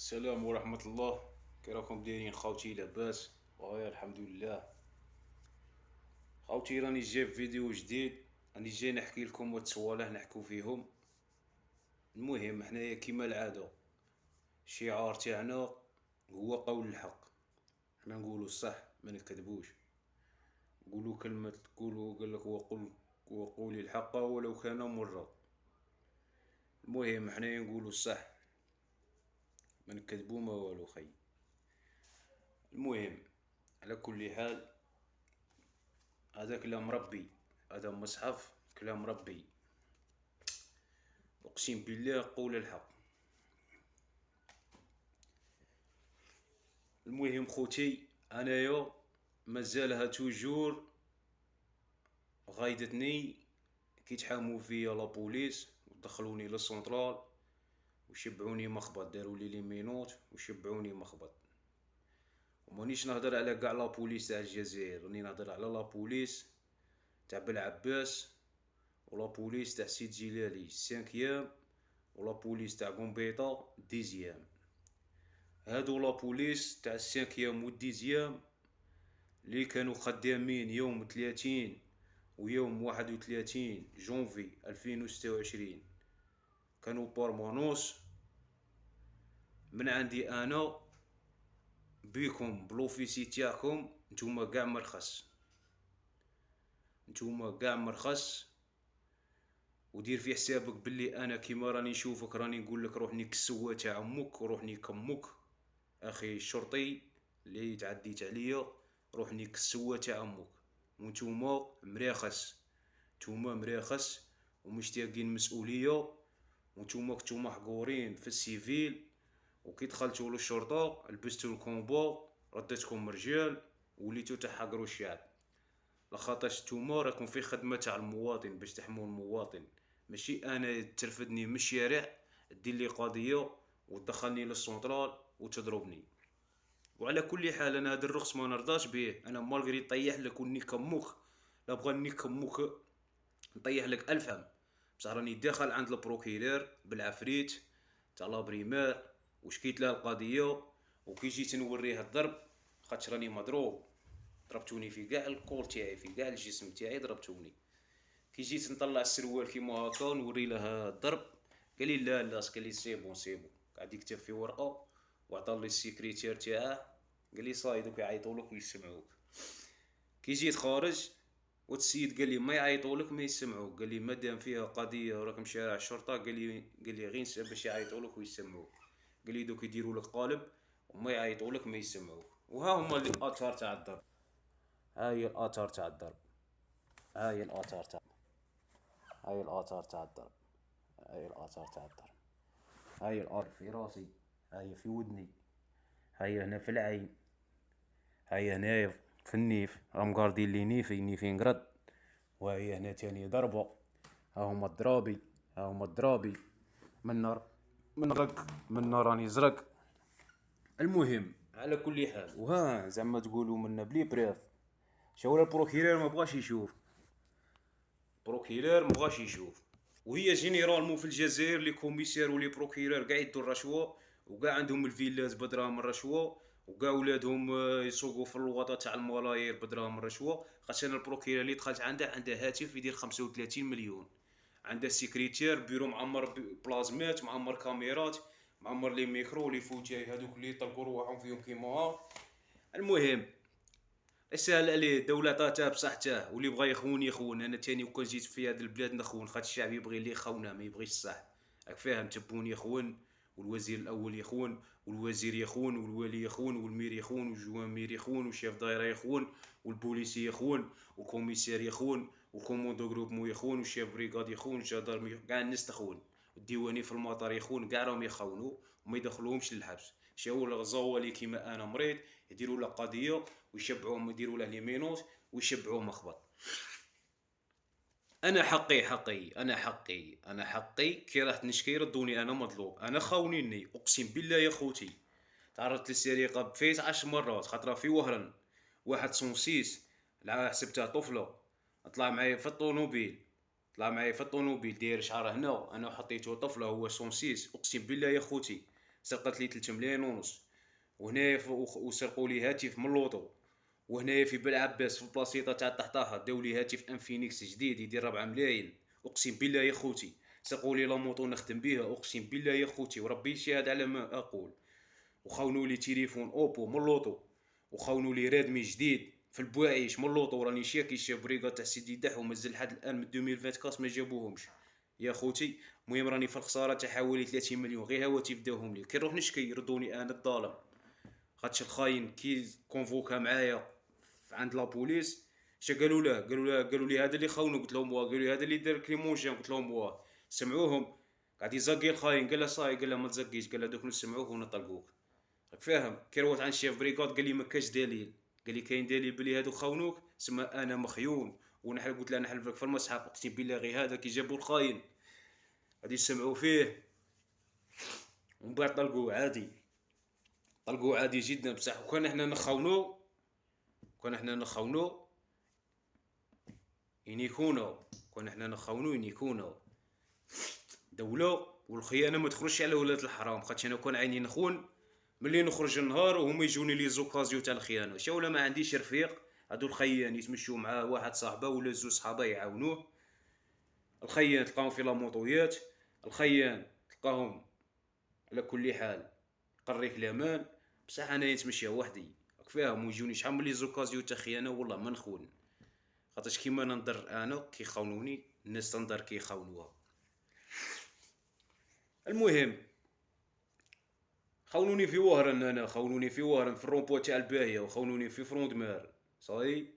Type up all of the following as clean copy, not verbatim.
السلام ورحمة الله. كي راكم دايرين خاوتي؟ لاباس؟ وهايا الحمد لله. خاوتي راني جاي في فيديو جديد، راني جاي نحكي لكم وتصوالح نحكو فيهم. المهم حنايا كيما العادة الشعار تاعنا هو قول الحق. حنا نقولوا الصح ما نكذبوش، نقولوا كلمة، تقولوا قالك وقولي الحق ولو كان مرا. المهم حنايا نقولوا الصح ما نكذبو ما والو خي. المهم على كل حال هذا كلام ربي، هذا مصحف كلام ربي، اقسم بالله قول الحق. المهم خوتي انايا مازالها توجور غايدتني كي تحامو فيا لابوليس ودخلوني للسونطرال وشبعوني مخبط، داروا لي مينوت وشبعوني مخبط. ومانيش نهضر على كاع لابوليس تاع الجزائر، راني نهضر على لابوليس تاع بلعباس ولابوليس تاع سيد جلالي سانكيام ولابوليس تاع قنبيطة ديزيام. هادو لابوليس تاع السانكيام والديزيام اللي كانوا خدامين يوم 30 ويوم 31 جونفي 2026 كانوا بارمانوس من عندي انا بيكم بلوفيسي تاعكم. نتوما قاع مرخص، نتوما قاع مرخص، ودير في حسابك باللي انا كيما راني نشوفك راني نقول لك روح نيك السوا تاع امك وروح نيك امك. اخي الشرطي اللي تعديت عليا روح نيك السوا تاع امك. وانتوما مريخس، نتوما مريخس ومشتاقين مسؤوليه، وانتوما كنتو محقورين في السيفيل وكي دخلتو للشرطه لبستو الكومبو ردتكم رجال وليتو تحقروا الشعب. لخاطرش نتوما راكم في خدمه تاع المواطن باش تحموا المواطن، ماشي انا ترفدني من الشارع دير لي قضيه وتدخلني للسونطرال وتضربني. وعلى كل حال انا هذا الرخص ما نرضاش به. انا مالغري طيح لك ونيك امك، لا بغا نيك امك نطيح لك الف هم. بصح راني داخل عند البروكيلور بالعفريت تاع لابريمير وشكيت له القضيه، وكي جيت نوريه الضرب خاطش راني مضروب، ضربتوني في كاع الكول تاعي في كاع الجسم تاعي ضربتوني. كي جيت نطلع السروال كيما هكا نوري له الضرب قال لي لا لا، قال لي سي بون سي بون، قاعد يكتب في ورقه وعطى لي السيكريتير تاعه قال لي صاي دوك يعيطولك ويسمعوك. كي جيت خارج والسيد قال لي ما يعيطولك ما يسمعوك، قال لي مادام فيها قضيه وراكم شارع الشرطه قال لي غير نسال باش يعيطولك ويسمعوك. قال لي دوك يديروا لك قالب وما يعيطولك ما يسمعوك. وها هما الاثار تاع الضرب، هاي الاثار تاع الضرب، هاي الاثار تاع، هاي الاثار تاع الضرب، هاي الاثار تاع الضرب، هاي الاثار في راسي، هاي في ودني، هاي هنا في العين، هاي هنايا في النيف راهم قاردين لي نيفي نقرد. وهي هنا تاني ضربة، ها هما الضرابي، ها هما الضرابي من نار، من رق، من نار راني زرق. المهم على كل حال وها زعما تقولوا منا بلي بريف شاور البروكيرور ما بغاش يشوف، بروكيرور ما بغاش يشوف. وهي جينيرالمون في الجزائر لي كوميسير ولي بروكيرور قاع يدوا الرشوه وقاع عندهم الفيلات بدراهم الرشوه وقاع ولادهم يسوقوا في اللوطه تاع الملايير بدراهم الرشوه. خاطر انا البروكيرور اللي دخلت عنده هاتف يدير 35 مليون، عنده سيكريتير بيرو معمر بلازمات معمر كاميرات معمر لي ميكرو لي فوتاي هذوك اللي يطلقوا رواحهم فيهم كيما ها. المهم سهل عليه الدولة عطاتها بصحته، واللي بغى يخون يخون. انا تاني وكان جيت في هذه البلاد نخون خاطر الشعب يبغي اللي يخونه ما يبغيش الصح. راك فاهم؟ تبون يخون والوزير الاول يخون والوزير يخون والوالي يخون والمير يخون والجوامير يخون والشيف دايره يخون والبوليسي يخون والكوميسير يخون والكوموندو جروب مو يخون والشيف بريغاد يخون والجدار كاع الناس تخون. الديواني في المطار يخون كاع راهم يخونوا وما يدخلوهمش للحبس. شاو الغزوالي كيما انا مريض يديروا له قضيه ويشبعوهم يديروا له ليمينوس ويشبعوه مخبط. انا حقي انا حقي كي راح نشكي يردوني انا مظلوم. انا خاونيني اقسم بالله يا خوتي، تعرضت للسرقه بفيت 10 مرات. خاطره في وهران واحد صونسيس حسبتها طفله طلع معايا في الطونوبيل، داير شعره هنا انا حطيته طفله هو صونسيس. اقسم بالله يا خوتي سرقت لي 3 ملايين ونص. وهنايا وسرقوا لي هاتف من لوطو. وهنايا في بلعباس في البلاصيطه تاع الطحطاحه داو لي هاتف انفينيكس جديد يدير 4 ملايين. اقسم بالله يا خوتي سرقوا لي لا موطو نخدم بها، اقسم بالله يا خوتي وربي يشهد على ما اقول. وخاونوا لي تليفون اوبو من لوطو، وخاونوا لي ريدمي جديد في البواعيش من لوطو. راني شاكي شاف بريغا تاع سيدي دح ومازال لحد الان من 2024 ما جابوهمش يا خوتي. المهم راني في الخساره تاع حوالي 30 مليون غير هواتف داوهم لي. كي نروح نشكي يردوني انا الظالم، خاطش الخاين كي كونفوكا معايا عند لابوليس. اش قالوا له؟ قالوا لي هذا اللي خاونو. قلت لهم واه. قالوا لي هذا اللي دار كريمونجين. قلت لهم واه. سمعوهم قاعد يزقي الخاين. قال له صاي. قال له ما تزقيش. قال له دوك نسمعوك ونطلقوك. راك فاهم؟ كي روحت عند الشيف بريكاد قال لي ما كاش دليل. قال لي كاين دليل بلي هادو خاونوك. سما انا مخيون ونحل. قلت له نحلف لك في المصحف اقسم بالله غير هذا كي جابوا الخاين غادي يسمعوا فيه ومن بعد طلقوه عادي. طلقوه عادي جدا بصح. وكان احنا نخونو ينيكونو. كون احنا نخونو ينيكونو دولة. والخيانة ما تخرجش على ولاد الحرام. خاطش انا كون عيني نخون ملي نخرج النهار وهما يجوني لي زوكازيو تاع الخيانة. ولا ما عنديش رفيق هادو الخيان يتمشوا مع واحد صاحبه ولا زوج صحابه يعاونوه. الخيان تلقاهم في لاموطويات. الخيان تلقاهم على كل حال قريك الامان. بصح انا نتمشى وحدي راك فاهم. ويجوني شحال من لي زوكازيو تاع خيانة والله ما نخون. خاطرش كيما ننظر انا كي خاونوني الناس تنظر كي خاونوها. المهم خاونوني في وهران. انا خاونوني في وهران في الرومبو تاع الباهيه، وخاونوني في فروندمار صاي،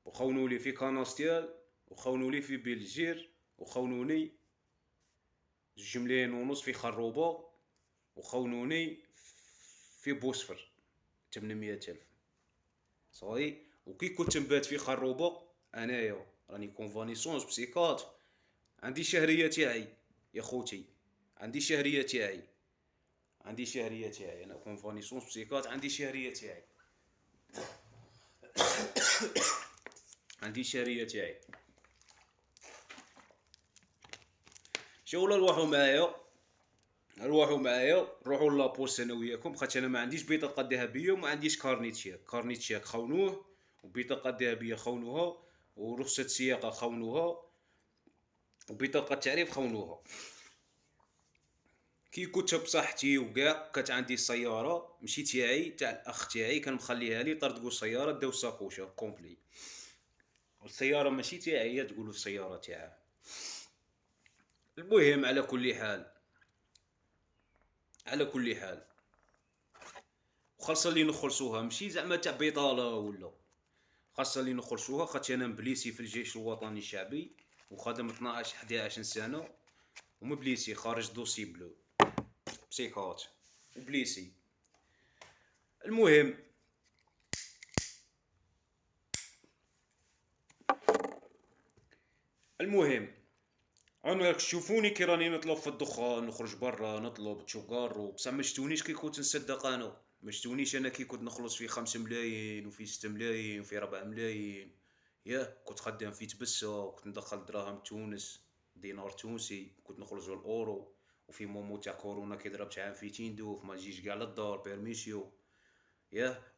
وخاونوني في كاناستيال، وخاونوني في بلجير، وخاونوني 2 ملايين ونص في خروبه، وخاونوني في بوسفر 800,000 صاي. وكي كنت نبات في خروبه انايا راني كونفانيسونس بسيكات. عندي شهريه تاعي يا خوتي. عندي شهريه تاعي انا كونفانيسونس بسيكات. عندي شهريه تاعي. شغل روحوا معايا نروحوا لابوست انا وياكم. خاطر انا ما عنديش بطاقه ذهبيه وما عنديش كارنيت شيك خونوه، وبطاقه ذهبيه خونوها، ورخصه سياقه خونوها، وبطاقه تعريف خونوها. كي كنت بصحتي وكاع كانت عندي السياره ماشي تاعي تاع الاخ تاعي كان مخليها لي. طردقوا السياره داو ساكوشه كومبلي. والسياره ماشي تاعي تقولوا السياره تاعه. المهم على كل حال خاصة اللي نخلصوها ماشي زعما تاع بطالة ولا. خاصة اللي نخلصوها خاطر انا مبليسي في الجيش الوطني الشعبي وخادم 11 سنة ومبليسي خارج دوسي بلو بسيكات وبليسي. المهم انا تشوفوني كي راني نطلب في الدخان نخرج برا نطلب تشوكارو. بصح ما شتونيش كي كنت نصدق انا. ما شتونيش انا كي كنت نخلص في 5 ملايين وفي 6 ملايين وفي 4 ملايين. كنت خدام في تبسة وكنت ندخل دراهم تونس دينار تونسي. كنت نخرج الاورو. وفي مومو تاع كورونا كي ضربت عام في تيندوف ما نجيش كاع للدار بيرميسيو.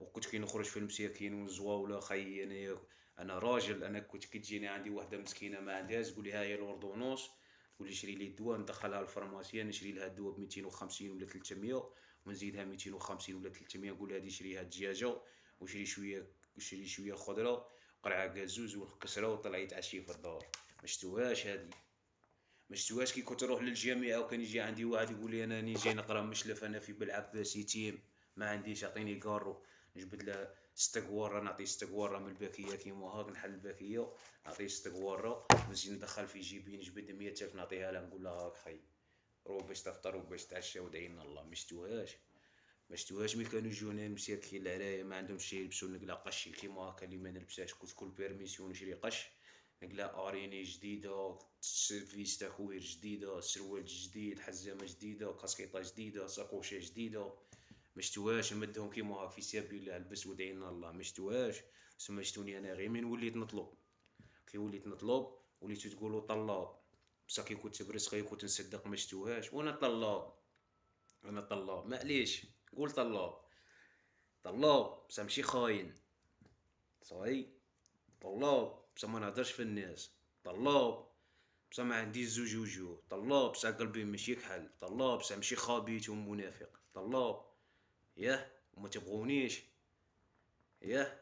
وكنت كي نخرج في المساكين والزواوله خيي. انا راجل. انا كنت كي تجيني عندي وحده مسكينه ما عندهاش تقول لي هاهي الاردونوس تقول لي شري لي الدواء ندخلها للفارماسيان نشري لها الدواء ب 250 ولا 300 ونزيدها 250 ولا 300 نقول هذه شريها الدجاجه وشري شويه خضره قرعه كازوز والكسره وطلع يتعشي في الدار. ما شتوهاش هذه. ما شتوهاش كي كنت نروح للجامعه وكان يجي عندي واحد يقول لي انا راني جاي نقرا مشلف انا في بلعباس يتيم ما عنديش اعطيني كارو نجبد له 6 قواره نعطيه 6 قواره من الباكيه كيما هاك نحل الباكيه نعطيه 6 قواره نزيد ندخل في جيبي نجبد 100,000 نعطيها له نقول له هاك خي روح باش تفطر وباش تعشى ودعينا الله. ما شتوهاش ملي كانوا يجونا مساكين العرايا ما عندهمش شي يلبسوا نقلا قش كيما هاكا اللي ما نلبسهاش كنت كل بيرميسيون نشري قش نقلا اريني جديده فيستا خوير جديده سروال جديد حزامه جديده كاسكيطه جديده ساقوشه جديده. ما شتوهاش نمدهم كيما هاك في سبيل الله البس ودعينا الله. ما شتوهاش. سما شتوني انا غير من وليت نطلب. كي وليت نطلب وليتو تقولوا طلاب بصح كي كنت برسخي كنت نصدق ما شتوهاش وانا طلاب. انا طلاب، معليش قول طلاب. طلاب بصح ماشي خاين، صاي. طلاب بصح ما نهدرش في الناس. طلاب بصح ما عنديش زوج وجوه. طلاب بصح قلبي ماشي كحل. طلاب بصح ماشي خابيث ومنافق. طلاب ياه وما تبغونيش، ياه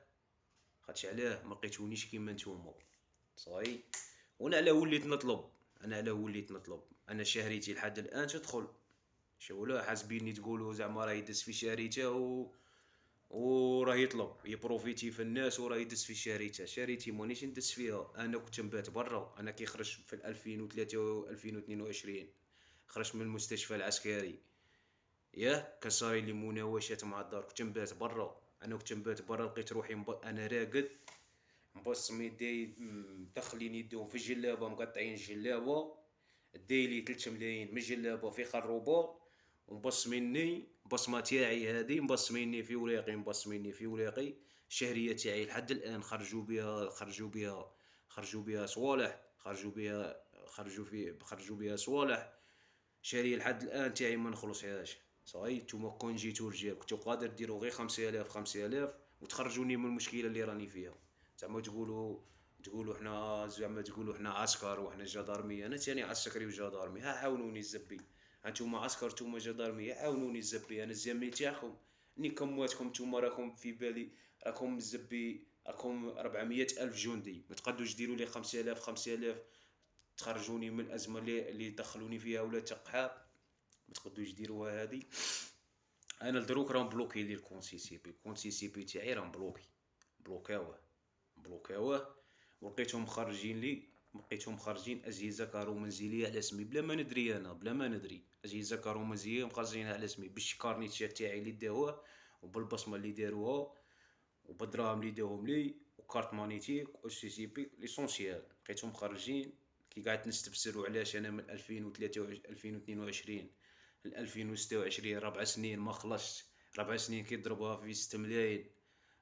خاطش علاه ما لقيتونيش كيما نتوما، صاي. وانا على وليت نطلب، انا شهريتي لحد الان تدخل. شولا حاسبيني تقولوا زعما راه يدس في شهريته وراه يطلب يبروفيتي في الناس وراه يدس في شهريته. شهريتي مانيش ندس فيها، انا كنت نبات برا. انا كي خرجت في 2003 و 2022 خرجت من المستشفى العسكري، ياه كان صاير لي مناوشات مع الدار، كنت نبات برا. انا كنت نبات برا لقيت روحي انا راقد مبصم يدي مدخلين يديهم في الجلابه مقطعين الجلابه، دايلي 3 ملايين من الجلابه في خروبه، ومبصميني بصمه تاعي هذه مبصميني في وراقي، الشهريه تاعي لحد الان خرجوا بها صوالح، خرجوا بها صوالح. شهريه لحد الان تاعي ما نخلصهاش. صاي نتوما كون جيتو رجال كنتو قادر ديروا غير 5000 وتخرجوني من المشكله اللي راني فيها. زعما تقولوا حنا عسكر وحنا جدارميه. انا تاني عسكري وجدارمي، ها عاونوني الزبي. هانتوما عسكر نتوما جدارميه، عاونوني الزبي. انا الزميل تاعكم، ني كمواتكم نتوما راكم في بالي، راكم الزبي راكم 400 الف جندي، ما تقدوش ديروا لي 5000 تخرجوني من الازمه اللي دخلوني فيها ولا تقحاب. ما تقدوش ديروها هذه. انا لدروك راهم بلوكي لي الكونت سي بي تاعي راهم بلوكاوه بلوكاوه. ولقيتهم خارجين لي، لقيتهم خارجين اجهزه كارو منزليه على اسمي بلا ما ندري، انا بلا ما ندري اجهزه كارو منزليه مخرجينها على اسمي بالكارنيت تاعي اللي داوه وبالبصمه اللي داروها وبالدراهم اللي داوهم لي وكارت مانيتيك او سي سي بي ليسونسيال. لقيتهم خارجين كي قعدت نستفسروا علاش انا من 2003 2022 ل 2026 4 سنين ما خلصت. 4 سنين كيضربوها في 6 ملايين،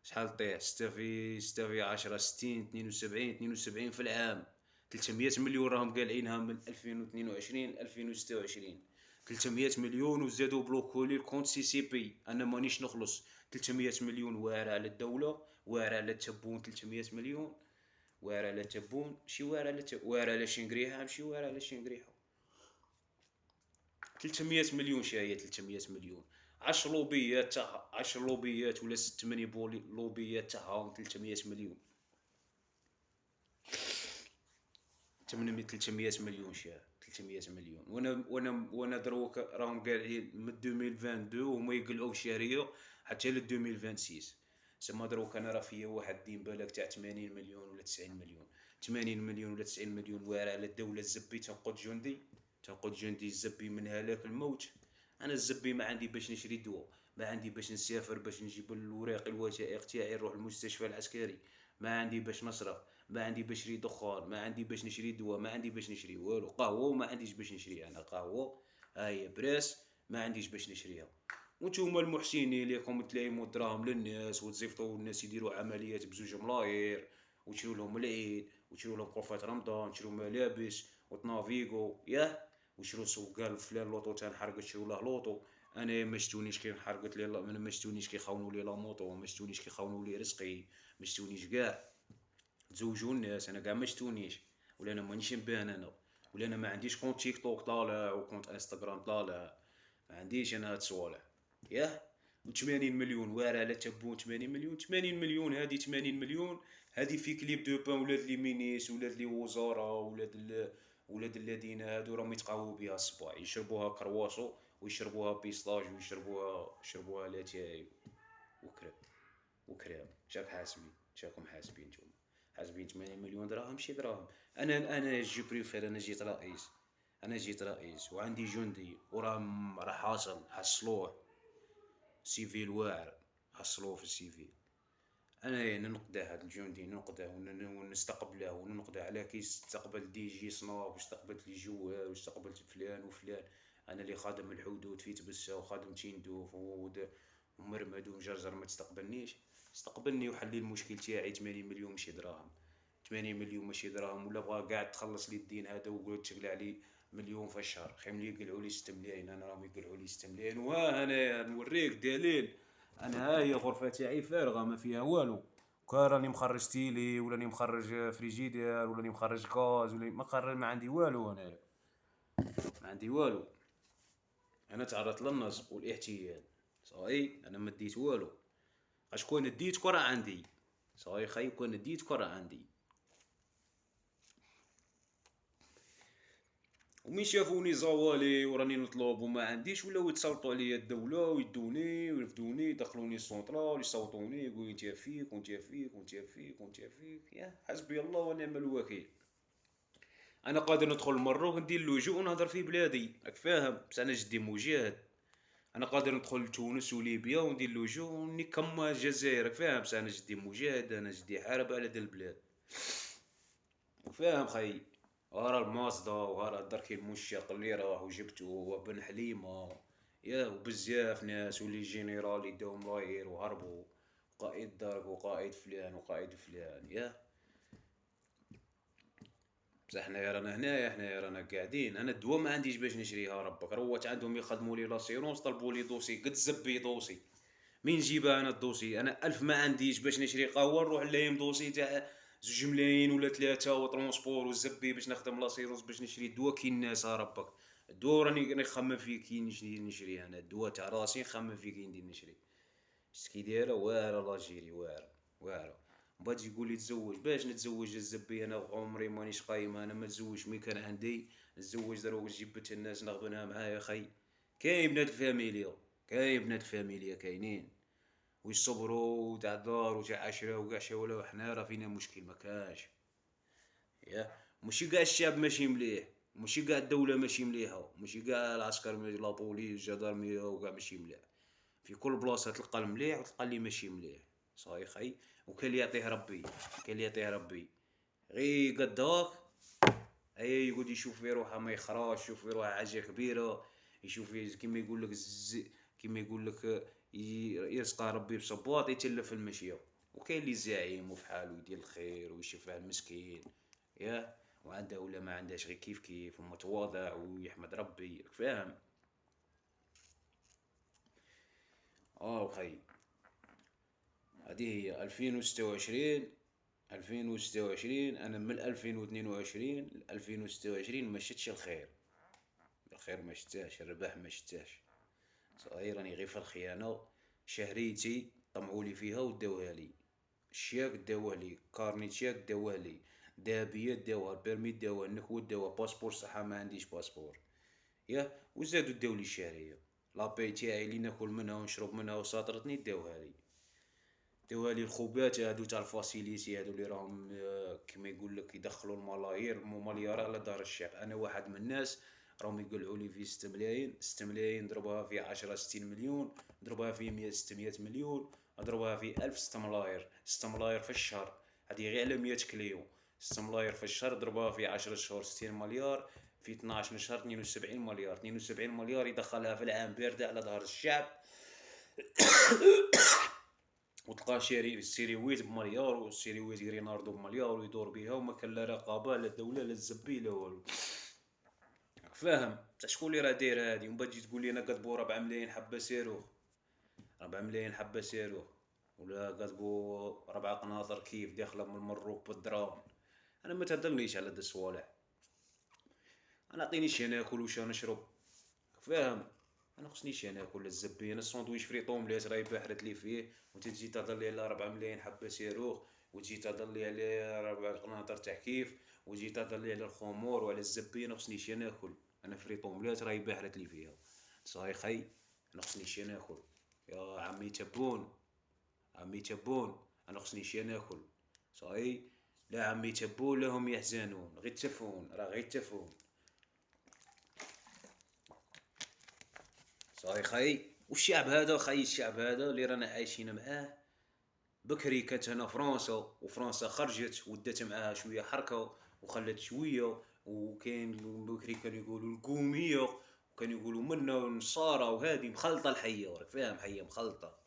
شحال طيح؟ 6 في 10 60 72 في العام. 300 مليون راهم قالعينها من 2022 ل 2026. 300 مليون وزادوا بلوكولي الكونت سي سي بي. انا مانيش نخلص. 300 مليون واعره على الدوله، واعره على التبون. 300 مليون واعره على التبون، ماشي واعره على واعره على شنقريحه، ماشي واعره على شنقريحه. 300 مليون شايه 300 مليون. 10 لوبيات تاعها 10 لوبيات ولا 8 لوبيات تاعهم 300 مليون. 800 300 مليون شاه 300 مليون. وانا دروك راهم قالعين من 2022 وهما يقلعوا في الشهريه حتى ل 2026. سما دروك انا راه فيا واحد الدين بالك تاع 80 مليون ولا 90 مليون. 80 مليون ولا 90 مليون واعر على الدوله. الزبي تنقد جندي الزبي من هلاك الموت. انا الزبي ما عندي باش نشري دواء، ما عندي باش نسافر باش نجيب الوراق الوثائق تاعي نروح المستشفى العسكري، ما عندي باش نصرف، ما عندي باش نشري دخان، ما عندي باش نشري دواء، ما عندي باش نشري والو. قهوه ما عنديش باش نشري انا قهوه، هاي براس ما عنديش باش نشريها. وانتوما المحسنين اللي راكم تلايموا الدراهم للناس وتزيفطوا الناس يديروا عمليات بزوج ملاير وتشرو لهم العيد وتشرو لهم قرفات رمضان، تشرو ملابس وتنافيغو، ياه وشرو سوقال فلان لوطو تنحرقت شرو له لوطو. انا ما شتونيش كي نحرقت لي انا ما شتونيش كي خاونوا لي لا موطو، ما شتونيش كي خاونوا لي رزقي، ما شتونيش كاع. تزوجوا الناس انا كاع ما شتونيش، ولا انا مانيش نبان انا، ولا انا ما عنديش كونت تيك توك طالع وكونت انستغرام طالع، ما عنديش انا هاد الصوالح، ياه. و80 مليون واعر على تبون. 80 مليون 80 مليون هذه 80 مليون هذه في كليب دو بان ولاد لي مينيس ولاد لي وزراء ولاد الذين هادو راهم يتقاووا بها الصباح، يشربوها كرواسو ويشربوها بيستاج ويشربوها لاتاي وكرام. شاكم حاسبين نتوما حاسبين 80 مليون دراهم ماشي دراهم. انا جي بريفير انا جيت رئيس، وعندي جندي راه حصلوه سيفيل واعر، حصلوه في السيفيل. انا ننقده هذا الجندي، ننقده ونستقبله وننقده على كي استقبل دي جي صناب واستقبلت لي جوال واستقبلت فلان وفلان. انا اللي خادم الحدود في تبسه وخادم تيندوف ومرمد ومجرجر، ما تستقبلنيش. استقبلني وحل لي المشكل تاعي. 80 مليون ماشي دراهم، 80 مليون ماشي دراهم. ولا بغا قاعد تخلص لي الدين هذا وقلت تقلع لي مليون في الشهر. خي ملي يقلعوا لي 6 ملايين، انا راهم يقلعوا لي 6 ملايين، وانا نوريك دليل. انا هاهي غرفة تاعي فارغة ما فيها والو. كان راني مخرج تيلي، ولا راني مخرج فريجيدير، ولا راني مخرج غاز، ولا ما عندي والو. انا ما عندي والو. انا تعرضت للنصب والاحتيال. صاي انا ما ديت والو. اش كون ديت كرة عندي. صاي خي كون ديت كرة عندي. ومين شافوني زوالي وراني نطلب وما عنديش، ولاو يتسلطوا عليا الدولة ويدوني ويرفدوني، يدخلوني السونطرال ويصوتوني يقولوا انت فيك وانت فيك وانت فيك وانت فيك. يا حسبي الله ونعم الوكيل. انا قادر ندخل المروك ندير اللجوء ونهضر في بلادي، راك فاهم؟ بس انا جدي مجاهد. انا قادر ندخل لتونس وليبيا وندير اللجوء ونكم الجزائر، راك فاهم؟ بس انا جدي مجاهد، انا جدي حارب على هاد البلاد. فاهم خي؟ ورا المازدا وهرا دركي المشيق اللي راه وجبتو وبن حليمة. يا وبزاف ناس ولي جينيرال يداو ملاير وهربوا. قائد درك وقائد فلان وقائد فلان. يا بصح حنايا رانا هنايا، حنايا رانا قاعدين. انا الدواء ما عنديش باش نشريها، ربك روات عندهم يخدموا لي لاسيرونس، طلبوا لي دوسي قد زبي دوسي. مين نجيبها انا الدوسي؟ انا 1000 ما عنديش باش نشري قهوه، نروح نلايم دوسي تاع 2 ملايين ولا 3 وترونسبور والزبي باش نخدم لاسيرونس باش نشري الدواء كي الناس. ربك الدواء راني نخمم فيه كي نشري انا الدواء تاع راسي، نخمم فيه كي ندير نشري. شتي كي دايره واعره لاجيري واعره واعره. من بعد يقول لي تزوج، باش نتزوج الزبي؟ انا عمري مانيش قايمه، انا ما نتزوج مي كان عندي نتزوج دروك جبت الناس ناخذونها معايا. خي كاين بنات الفاميليا، كاين بنات الفاميليا كاينين ويصبروا تاع دار وتاع عشرة وكاع شي. ولا حنا راه فينا مشكل ما كاش. يا ماشي كاع الشعب ماشي مليح، ماشي كاع الدولة ماشي مليحة، ماشي كاع العسكر لا بوليس الجدارمية وكاع ماشي مليح. في كل بلاصة تلقى المليح وتلقى اللي ماشي مليح. صاي خي. وكان اللي يعطيه ربي، كان اللي يعطيه ربي. غي قداك اي يقعد يشوف في روحه ما يخراش، يشوف في روحه حاجة كبيرة. يشوف كيما يقول لك كيما يقول لك يرزق ربي بصباط يتلف المشيه. وكاين اللي زعيم وفي حاله يدير الخير ويشفع المسكين. يا وعنده ولا ما عندهاش غير كيف كيف ومتواضع ويحمد ربي، فاهم؟ وخي هذه هي 2026. 2026 انا من 2022 ل 2026 ما شفتش الخير. الخير ما شتاش، الربح ما شتاش. صغير راني غير في الخيانة. شهريتي طمعولي فيها وداوها لي. الشياك داوه لي، كارني تشياك داوه لي، دابية داوها، البيرمي داوها، النكوة داوها، باسبور صحة ما عنديش باسبور. وزادو داولي الشهرية. لاباي تاعي اللي ناكل منها ونشرب منها وساطرتني داوها لي. داوها لي الخوبات هادو تاع الفاسيليتي هادو اللي راهم كيما يقول لك يدخلوا الملايير المليارات على دار الشعب. انا واحد من الناس راهم يقلعوا لي في 6 ملايين. 6 ملايين ضربها في 10 60 مليون، ضربها في 100 600 مليون، اضربها في 1000 6 ملاير. 6 ملاير في الشهر، هذه غير على 100 كليون. 6 ملاير في الشهر ضربها في 10 شهور 60 مليار، في 12 شهر 72 مليار. 72 مليار يدخلها في العام باردة على ظهر الشعب. وتلقى سيريويت بمليار، والسيريويت ريناردو بمليار ويدور بيها وما كان لا رقابه لا الدوله لا الزبي لا والو. فاهم؟ بصح شكون اللي راه داير هادي؟ ومن بعد تجي تقول لي انا كاتبو 4 ملايين حبه صاروخ. 4 ملايين حبه صاروخ، ولا كاتبو 4 قناطر كيف داخله من المروك بالدراهم. انا ما تهدرنيش على هاد الصوالح. انا عطيني شي ناكل وش نشرب. فاهم؟ انا خصني شي ناكل الزبي. انا الساندويش فري طومليت راهي بحرت لي فيه، وانت تجي تهضر لي على 4 ملايين حبه صاروخ، وتجي تهضر لي على 4 قناطر تاع كيف، وتجي تهضر لي على الخمور وعلى الزبي. انا خصني شي ناكل. انا فري طومليت راهي بحرت لي فيها. صاي خي. انا خصني شي ناكل. يا عمي تبون، عمي تبون، انا خصني شي ناكل. صاي. لا عمي تبون لا هم يحزنون، غير تفون راه غير تفون. صاي خي. والشعب هذا خي، الشعب هذا اللي رانا عايشين معاه بكري كانت هنا فرنسا، وفرنسا خرجت ودات معاها شويه حركه وخلت شويه. وكاين بكري كانوا يقولوا القوميه، وكانوا يقولوا منا النصارى، وهذه مخلطه الحيه، راك فاهم؟ حيه مخلطه.